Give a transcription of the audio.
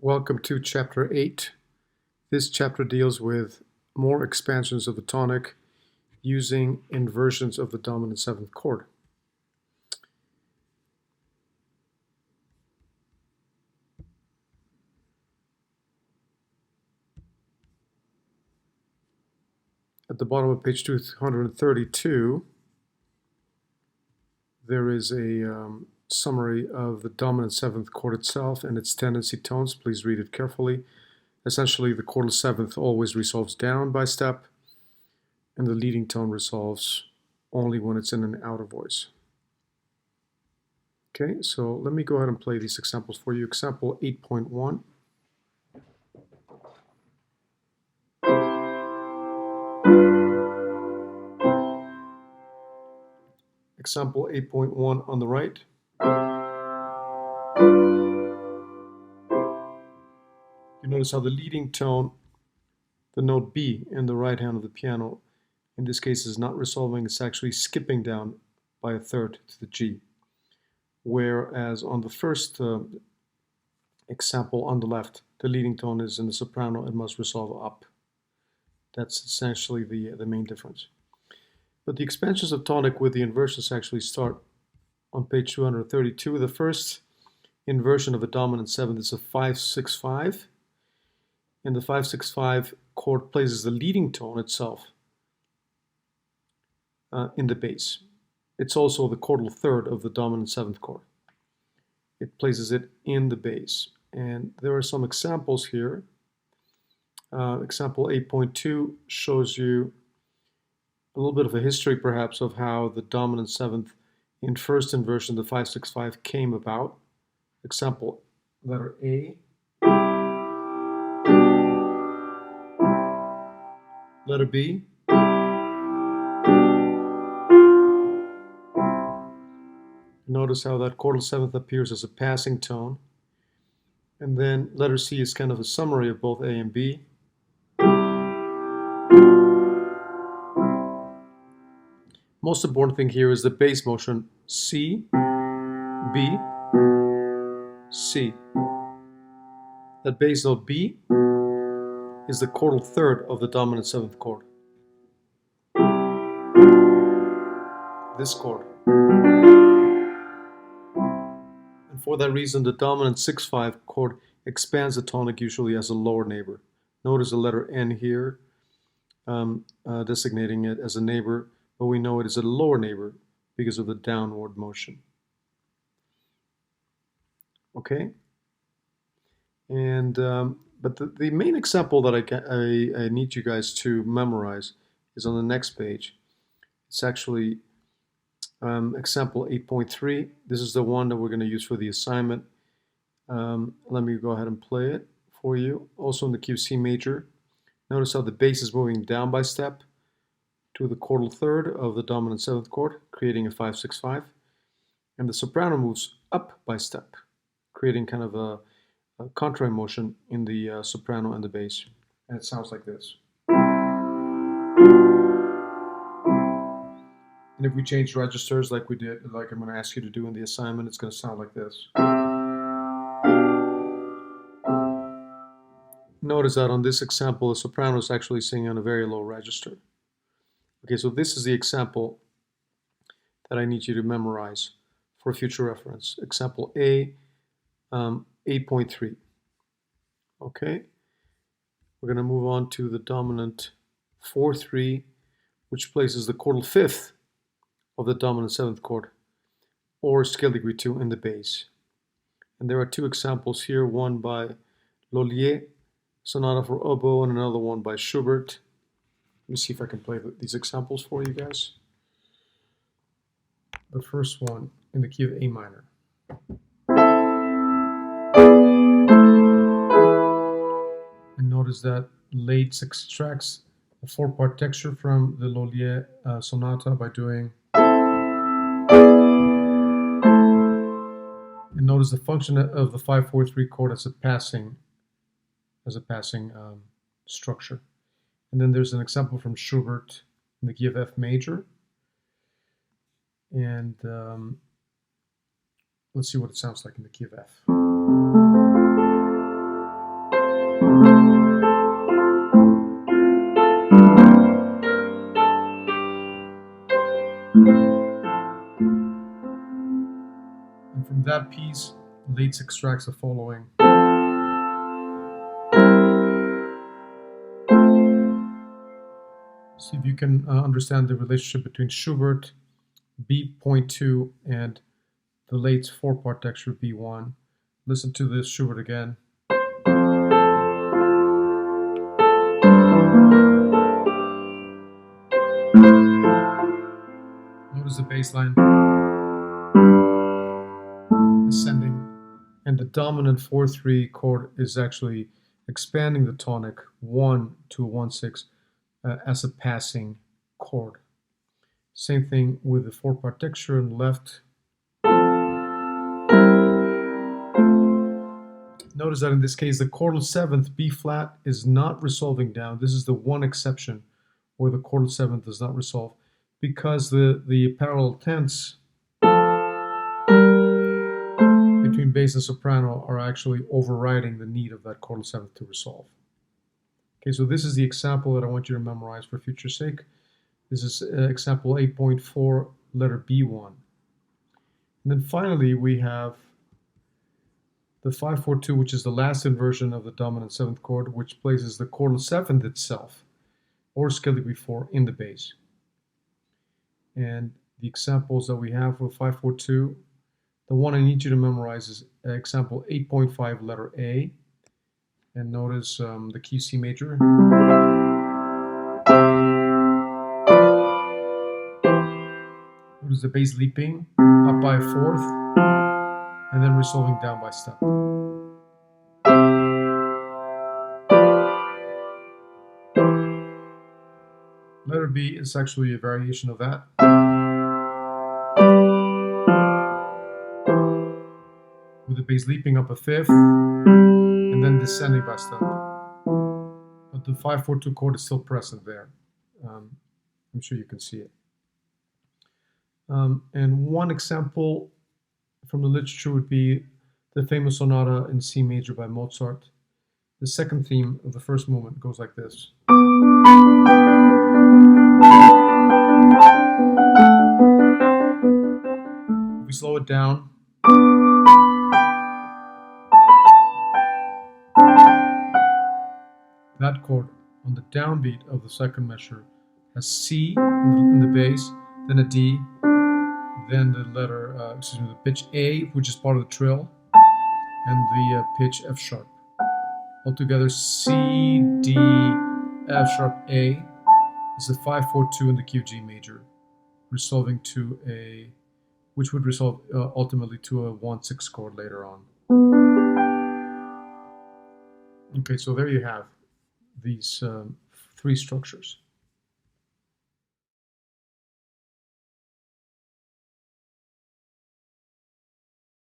Welcome to Chapter 8. This chapter deals with more expansions of the tonic using inversions of the dominant 7th chord. At the bottom of page 232, there is a summary of the dominant 7th chord itself and its tendency tones. Please read it carefully. Essentially, the chordal 7th always resolves down by step, and the leading tone resolves only when it's in an outer voice. Okay, so let me go ahead and play these examples for you. Example 8.1. Example 8.1 on the right. You notice how the leading tone, the note B in the right hand of the piano, in this case is not resolving, it's actually skipping down by a third to the G. Whereas on the first example on the left, the leading tone is in the soprano and must resolve up. That's essentially the main difference. But the expansions of tonic with the inversions actually start on page 232. The first inversion of a dominant 7th is a 5-6-5. And the 5-6-5 chord places the leading tone itself in the bass. It's also the chordal third of the dominant 7th chord. It places it in the bass. And there are some examples here. Example 8.2 shows you a little bit of a history, perhaps, of how the dominant 7th in first inversion, the 5-6-5, came about. Example, letter A. Letter B. Notice how that chordal 7th appears as a passing tone. And then letter C is kind of a summary of both A and B. Most important thing here is the bass motion C, B, C. That bass note B is the chordal third of the dominant 7th chord. This chord. And for that reason, the dominant 6-5 chord expands the tonic usually as a lower neighbor. Notice the letter N here, designating it as a neighbor, but we know it is a lower neighbor because of the downward motion. Okay? And but the main example that I need you guys to memorize is on the next page. It's actually example 8.3. This is the one that we're going to use for the assignment. Let me go ahead and play it for you. Also in the key of C major. Notice how the bass is moving down by step to the chordal third of the dominant 7th chord, creating a 5-6-5. And the soprano moves up by step, creating kind of a contrary motion in the soprano and the bass. And it sounds like this. And if we change registers like we did, like I'm going to ask you to do in the assignment, it's going to sound like this. Notice that on this example, the soprano is actually singing on a very low register. Okay, so this is the example that I need you to memorize for future reference. Example A, 8.3. Okay, we're going to move on to the dominant 4-3, which places the chordal fifth of the dominant 7th chord, or scale degree 2 in the bass. And there are two examples here, one by Laitz, Sonata for Oboe, and another one by Schubert. Let me see if I can play these examples for you guys. The first one in the key of A minor. And notice that Laitz extracts a 4-part texture from the Laitz sonata by doing. And notice the function of the 5-4-3 chord as a passing structure. And then there's an example from Schubert in the key of F major. And let's see what it sounds like in the key of F. that piece, Laitz extracts the following. See if you can understand the relationship between Schubert B.2 and the Laitz 4-part texture B1. Listen to this Schubert again. Notice the bass line ascending, and the dominant 4-3 chord is actually expanding the tonic 1 to a 1/6 as a passing chord. Same thing with the 4-part texture on the left. Notice that in this case, the chordal 7th B flat is not resolving down. This is the one exception where the chordal 7th does not resolve, because the parallel 10ths between bass and soprano are actually overriding the need of that chordal 7th to resolve. Okay, so this is the example that I want you to memorize for future sake. This is example 8.4, letter B1. And then finally we have the 5/4-2, which is the last inversion of the dominant 7th chord, which places the chordal 7th itself, or scale before, in the bass. And the examples that we have for 5/4-2, the one I need you to memorize is example 8.5, letter A. And notice the key C major. Notice the bass leaping up by a fourth, and then resolving down by step. Letter B is actually a variation of that. With the bass leaping up a fifth, and then descending by step. But the 5/4-2 chord is still present there. I'm sure you can see it. And one example from the literature would be the famous sonata in C major by Mozart. The second theme of the first movement goes like this. If we slow it down, that chord on the downbeat of the second measure has C in the bass, then a D, then the letter, the pitch A, which is part of the trill, and the pitch F sharp. Altogether, C, D, F sharp, A is the 5/4-2 in the key of G major, resolving to a, which would resolve ultimately to a 1/6 chord later on. Okay, so there you have these three structures.